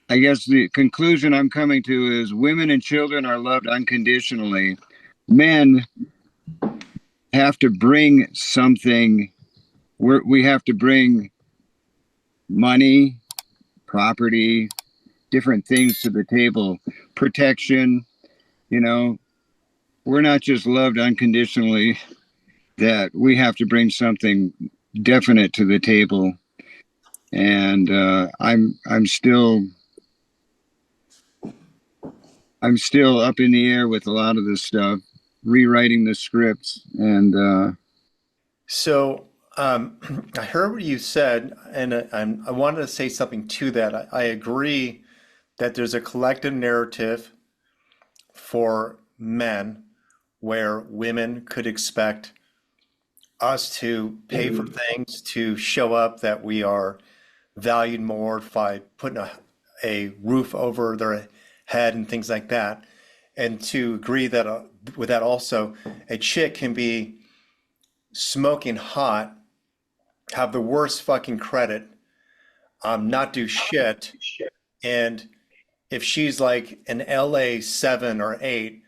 I guess the conclusion I'm coming to is women and children are loved unconditionally. Men have to bring something. We have to bring money, property, different things to the table, protection. You know, we're not just loved unconditionally, that we have to bring something definite to the table. And I'm still up in the air with a lot of this stuff, rewriting the scripts. And So I heard what you said, and I wanted to say something to that. I agree that there's a collective narrative for men where women could expect us to pay for things, to show up, that we are valued more by putting a roof over their head and things like that. And to agree that with that also, a chick can be smoking hot, have the worst fucking credit, not do shit, and if she's like an LA 7 or 8,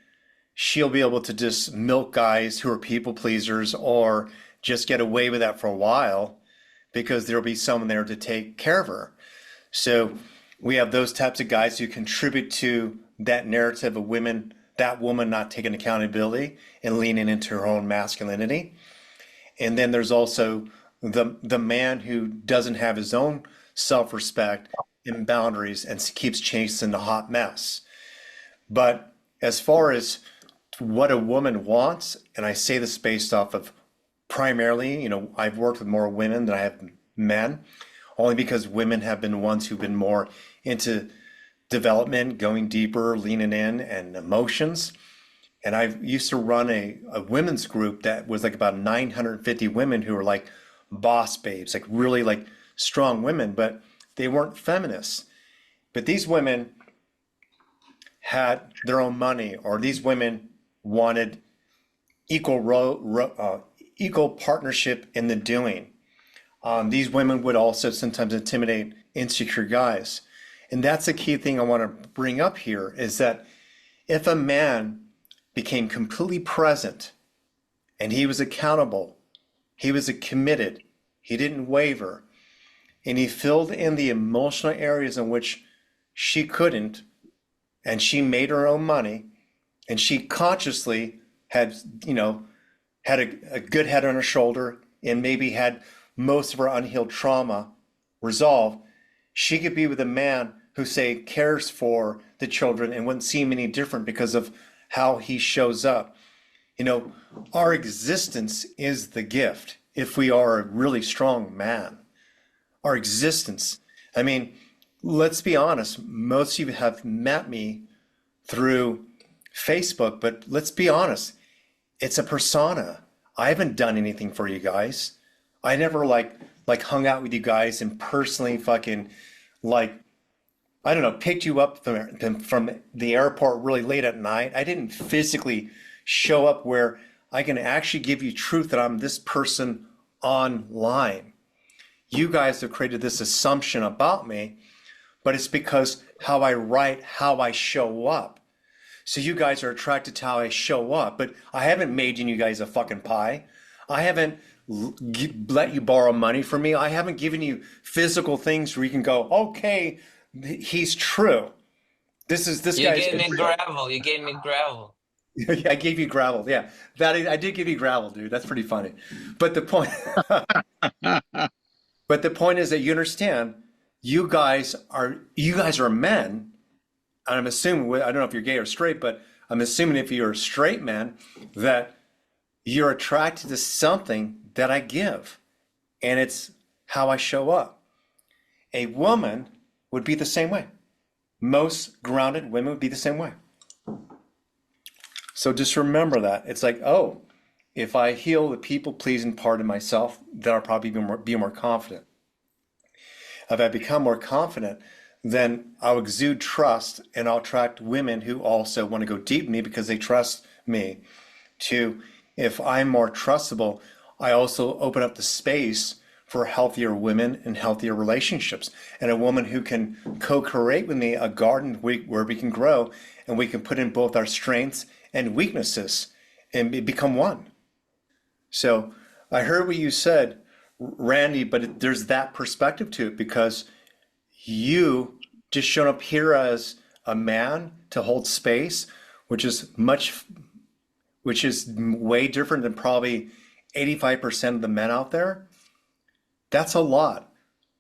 she'll be able to just milk guys who are people pleasers or just get away with that for a while because there'll be someone there to take care of her. So we have those types of guys who contribute to that narrative of women, that woman not taking accountability and leaning into her own masculinity. And then there's also the man who doesn't have his own self-respect and boundaries and keeps chasing the hot mess. But as far as what a woman wants, and I say this based off of primarily, I've worked with more women than I have men, only because women have been the ones who've been more into development, going deeper, leaning in, and emotions. And I used to run a women's group that was like about 950 women who were like boss babes, like really like strong women, but they weren't feminists. But these women had their own money, or these women wanted equal partnership in the doing. These women would also sometimes intimidate insecure guys. And that's a key thing I want to bring up here is that if a man became completely present and he was accountable, he was committed, he didn't waver, and he filled in the emotional areas in which she couldn't, and she made her own money, and she consciously had, had a good head on her shoulder and maybe had most of her unhealed trauma resolved, she could be with a man who, say, cares for the children and wouldn't seem any different because of how he shows up. Our existence is the gift if we are a really strong man. Our existence. I mean, let's be honest, most of you have met me through Facebook, but let's be honest, it's a persona. I haven't done anything for you guys. I never like hung out with you guys and personally fucking like I don't know, picked you up from the airport really late at night. I didn't physically show up where I can actually give you truth that I'm this person online. You guys have created this assumption about me, but it's because how I write, how I show up. So you guys are attracted to how I show up, but I haven't made you guys a fucking pie. I haven't let you borrow money from me. I haven't given you physical things where you can go, okay, he's true. This You guy's gave me real. gravel. You gave me gravel. I gave you gravel. Yeah, that I did give you gravel, dude. That's pretty funny. But the point, but the point is that you understand, you guys are men, and I'm assuming I don't know if you're gay or straight, but I'm assuming if you're a straight man that you're attracted to something that I give, and it's how I show up. A woman would be the same way. Most grounded women would be the same way. So just remember that. It's like, oh, if I heal the people pleasing part of myself, then I'll probably be more confident. If I become more confident, then I'll exude trust and I'll attract women who also want to go deep in me because they trust me. If I'm more trustable, I also open up the space for healthier women and healthier relationships, and a woman who can co-create with me a garden where we can grow and we can put in both our strengths and weaknesses and become one. So I heard what you said, Randy, but there's that perspective to it because you just shown up here as a man to hold space, which is way different than probably 85% of the men out there. That's a lot.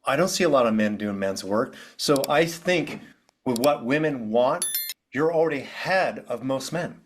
I don't see a lot of men doing men's work. So I think with what women want, you're already ahead of most men.